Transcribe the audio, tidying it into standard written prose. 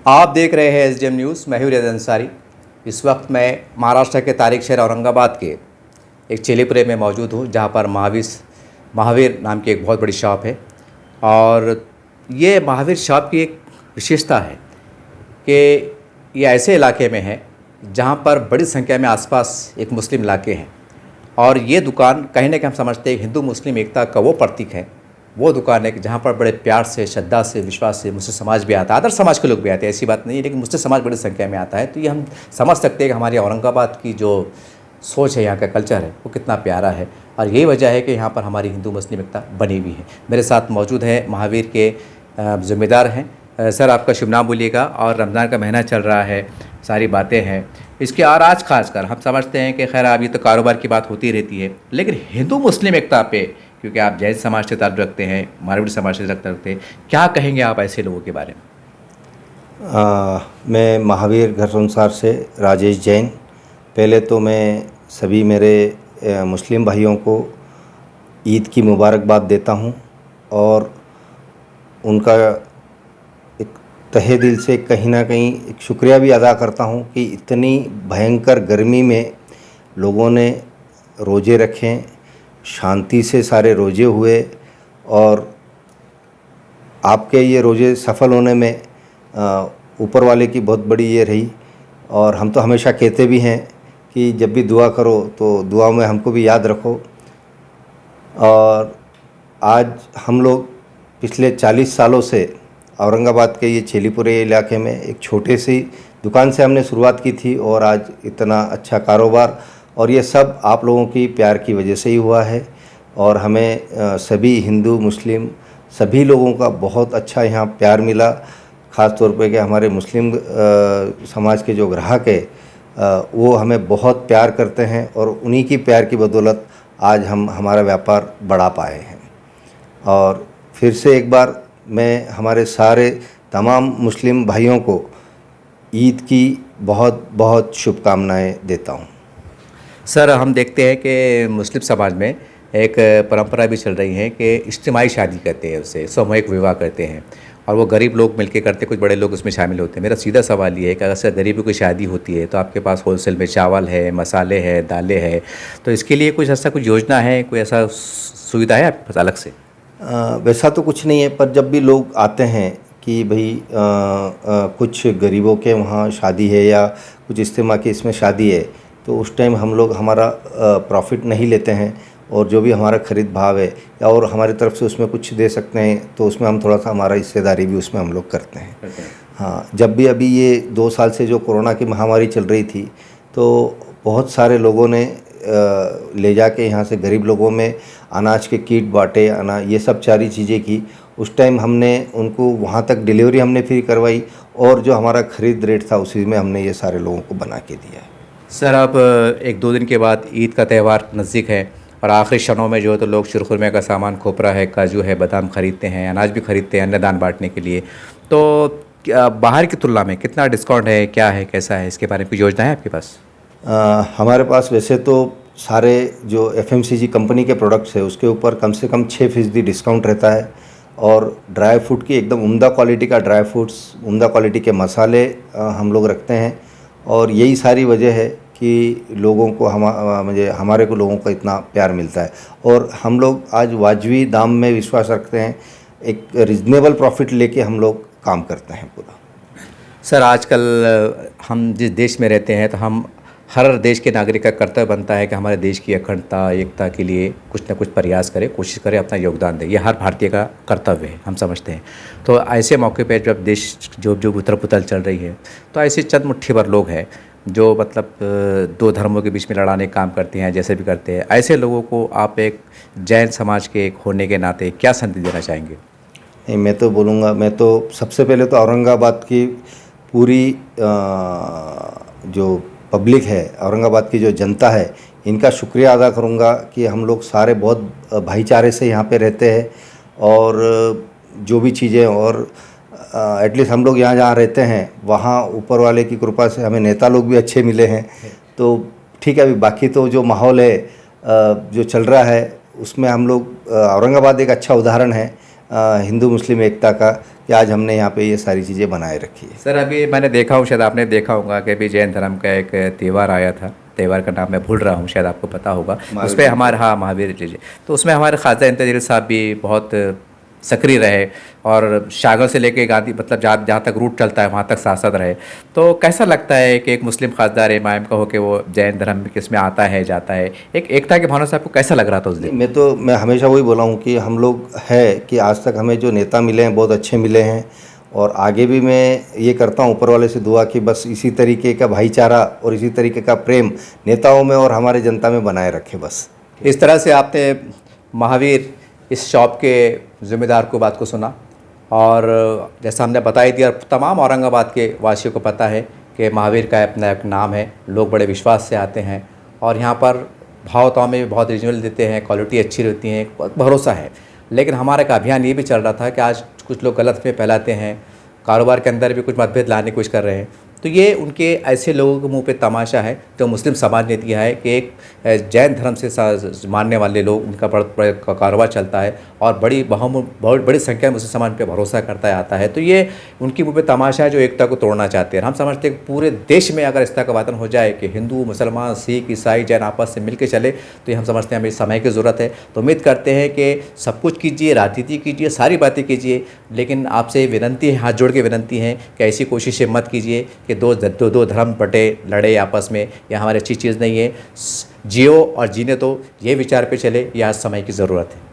आप देख रहे हैं एसडीएम न्यूज़। मैं हूं रियाज अंसारी। इस वक्त मैं महाराष्ट्र के तारिक शहर औरंगाबाद के एक चेलीपुरे में मौजूद हूं, जहां पर महावीर नाम की एक बहुत बड़ी शॉप है। और ये महावीर शॉप की एक विशेषता है कि ये ऐसे इलाके में है जहां पर बड़ी संख्या में आसपास एक मुस्लिम इलाके हैं। और ये दुकान कहीं ना कहीं हम समझते हैं हिंदू मुस्लिम एकता का वो प्रतीक है, वो दुकान है कि जहाँ पर बड़े प्यार से, श्रद्धा से, विश्वास से मुस्लिम समाज भी आता है, अदर समाज के लोग भी आते हैं, ऐसी बात नहीं है, लेकिन मुस्लिम समाज बड़ी संख्या में आता है। तो ये हम समझ सकते हैं कि हमारे औरंगाबाद की जो सोच है, यहाँ का कल्चर है, वो कितना प्यारा है। और यही वजह है कि यहाँ पर हमारी हिंदू मुस्लिम एकता बनी हुई है। मेरे साथ मौजूद है महावीर के ज़िम्मेदार हैं। सर, आपका शुभ नाम बोलिएगा। और रमज़ान का महीना चल रहा है, सारी बातें हैं इसके। और आज खासकर हम समझते हैं कि खैर अभी तो कारोबार की बात होती रहती है, लेकिन हिंदू मुस्लिम एकता पे, क्योंकि आप जैन समाज से ताल्लुक़ रखते हैं, मारवाड़ी समाज से ताल्लुक़ रखते हैं, क्या कहेंगे आप ऐसे लोगों के बारे में? मैं महावीर घर संसार से राजेश जैन। पहले तो मैं सभी मेरे मुस्लिम भाइयों को ईद की मुबारकबाद देता हूं और उनका एक तहे दिल से कहीं ना कहीं एक शुक्रिया भी अदा करता हूं कि इतनी भयंकर गर्मी में लोगों ने रोज़े रखें, शांति से सारे रोज़े हुए और आपके ये रोज़े सफल होने में ऊपर वाले की बहुत बड़ी ये रही। और हम तो हमेशा कहते भी हैं कि जब भी दुआ करो तो दुआ में हमको भी याद रखो। और आज हम लोग पिछले 40 सालों से औरंगाबाद के ये चेलीपुरे इलाके में एक छोटे सी दुकान से हमने शुरुआत की थी और आज इतना अच्छा कारोबार, और ये सब आप लोगों की प्यार की वजह से ही हुआ है। और हमें सभी हिंदू मुस्लिम सभी लोगों का बहुत अच्छा यहाँ प्यार मिला। ख़ास तौर पे कि हमारे मुस्लिम समाज के जो ग्राहक है वो हमें बहुत प्यार करते हैं और उन्हीं की प्यार की बदौलत आज हम हमारा व्यापार बढ़ा पाए हैं। और फिर से एक बार मैं हमारे सारे तमाम मुस्लिम भाइयों को ईद की बहुत बहुत शुभकामनाएं देता हूँ। सर, हम देखते हैं कि मुस्लिम समाज में एक परंपरा भी चल रही है कि इज्तिमाई शादी करते हैं, उसे सामूहिक विवाह करते हैं, और वो गरीब लोग मिलके करते, कुछ बड़े लोग उसमें शामिल होते हैं। मेरा सीधा सवाल ये है कि अगर गरीबी की शादी होती है तो आपके पास होलसेल में चावल है, मसाले हैं, दालें हैं, तो इसके लिए कुछ ऐसा कुछ योजना है, कोई ऐसा सुविधा है आपके पास अलग से? वैसा तो कुछ नहीं है, पर जब भी लोग आते हैं कि भाई कुछ गरीबों के वहाँ शादी है या कुछ इज्तिमा की इसमें शादी है, तो उस टाइम हम लोग हमारा प्रॉफिट नहीं लेते हैं और जो भी हमारा ख़रीद भाव है या और हमारी तरफ से उसमें कुछ दे सकते हैं तो उसमें हम थोड़ा सा हमारा हिस्सेदारी भी उसमें हम लोग करते हैं। हाँ, जब भी अभी ये 2 साल से जो कोरोना की महामारी चल रही थी तो बहुत सारे लोगों ने ले जाके यहाँ से गरीब लोगों में अनाज के किट बांटे, ये सब सारी चीज़ें की। उस टाइम हमने उनको वहाँ तक डिलीवरी हमने फ्री करवाई और जो हमारा ख़रीद रेट था उसी में हमने ये सारे लोगों को बना के दिया। सर, अब 1-2 दिन के बाद ईद का त्यौहार नज़दीक है और आखिरी क्षणों में जो है तो लोग शिरखुरमे का सामान, खोपरा है, काजू है, बादाम खरीदते हैं, अनाज भी खरीदते हैं अन्नदान बांटने के लिए। तो बाहर की तुलना में कितना डिस्काउंट है, क्या है, कैसा है, इसके बारे में कोई योजना है आपके पास? हमारे पास वैसे तो सारे जो FMCG कंपनी के प्रोडक्ट्स है उसके ऊपर कम से कम 6% डिस्काउंट रहता है। और ड्राई फ्रूट की एकदम उम्दा क्वालिटी का ड्राई फ्रूट्स, उम्दा क्वालिटी के मसाले हम लोग रखते हैं। और यही सारी वजह है कि लोगों को हमारे को लोगों को इतना प्यार मिलता है। और हम लोग आज वाजबी दाम में विश्वास रखते हैं, एक रीज़नेबल प्रॉफिट लेके हम लोग काम करते हैं पूरा। सर, आजकल हम जिस देश में रहते हैं तो हम हर देश के नागरिक का कर्तव्य बनता है कि हमारे देश की अखंडता, एकता के लिए कुछ न कुछ प्रयास करें, कोशिश करें, अपना योगदान दें। ये हर भारतीय का कर्तव्य है, हम समझते हैं। तो ऐसे मौके पे जब देश जो उथल पुथल चल रही है तो ऐसे चंद मुट्ठी भर लोग हैं जो मतलब 2 धर्मों के बीच में लड़ाने का काम करते हैं, जैसे भी करते हैं। ऐसे लोगों को आप एक जैन समाज के एक होने के नाते क्या संदेश देना चाहेंगे? नहीं, मैं तो बोलूँगा, मैं तो सबसे पहले तो औरंगाबाद की पूरी जो पब्लिक है, औरंगाबाद की जो जनता है, इनका शुक्रिया अदा करूँगा कि हम लोग सारे बहुत भाईचारे से यहाँ पे रहते हैं। और जो भी चीज़ें और एटलीस्ट हम लोग यहाँ जहाँ रहते हैं वहाँ ऊपर वाले की कृपा से हमें नेता लोग भी अच्छे मिले हैं। तो ठीक है, अभी बाकी तो जो माहौल है जो चल रहा है उसमें हम लोग औरंगाबाद एक अच्छा उदाहरण है। हिंदू मुस्लिम एकता का कि आज हमने यहाँ पे ये सारी चीज़ें बनाए रखी है। सर अभी मैंने देखा हूँ, शायद आपने देखा होगा कि अभी जैन धर्म का एक त्यौहार आया था, त्यौहार का नाम मैं भूल रहा हूँ, शायद आपको पता होगा। उस पर हमारे, हाँ, महावीर जी, तो उसमें हमारे ख्वाजा इम्तियाज़ जलील साहब भी बहुत सक्रिय रहे और शागर से लेके गांधी, मतलब जहाँ जहाँ तक रूट चलता है वहाँ तक सांसद रहे। तो कैसा लगता है कि एक मुस्लिम खासदार इमाम का हो के वो जैन धर्म किसमें आता है जाता है, एक एकता की भावना से आपको कैसा लग रहा था उस दिन? मैं हमेशा वही बोला हूँ कि हम लोग है कि आज तक हमें जो नेता मिले हैं बहुत अच्छे मिले हैं, और आगे भी मैं ये करता हूँ ऊपर वाले से दुआ कि बस इसी तरीके का भाईचारा और इसी तरीके का प्रेम नेताओं में और हमारे जनता में बनाए रखे बस। इस तरह से आपने महावीर इस शॉप के ज़िम्मेदार को बात को सुना, और जैसा हमने बता ही दिया, तमाम औरंगाबाद के वासियों को पता है कि महावीर का अपना एक नाम है, लोग बड़े विश्वास से आते हैं और यहाँ पर भाव ताव में भी बहुत रीजनल देते हैं, क्वालिटी अच्छी रहती है, बहुत भरोसा है। लेकिन हमारा एक अभियान ये भी चल रहा था कि आज कुछ लोग गलत में फैलाते हैं, कारोबार के अंदर भी कुछ मतभेद लाने की कोशिश कर रहे हैं। तो ये उनके ऐसे लोगों के मुंह पे तमाशा है जो मुस्लिम समाज ने दिया है कि एक जैन धर्म से मानने वाले लोग, उनका बड़ा कारोबार चलता है और बहुत बड़ी संख्या में मुस्लिम समाज पे भरोसा करता आता है। तो ये उनकी मुंह पे तमाशा है जो एकता को तोड़ना चाहते हैं। हम समझते हैं कि पूरे देश में अगर एकता का वातावरण हो जाए कि हिंदू, मुसलमान, सिख, ईसाई, जैन आपस से मिल के चले, तो ये हम समझते हैं हमें समय की ज़रूरत है। तो उम्मीद करते हैं कि सब कुछ कीजिए, राजनीति कीजिए, सारी बातें कीजिए, लेकिन आपसे विनंती है, हाथ जोड़ के विनंती है कि ऐसी कोशिशें मत कीजिए कि दो धर्म बटे लड़े आपस में, यह हमारी अच्छी चीज़ नहीं है। जियो और जीने तो ये विचार पे चले, यह आज समय की ज़रूरत है।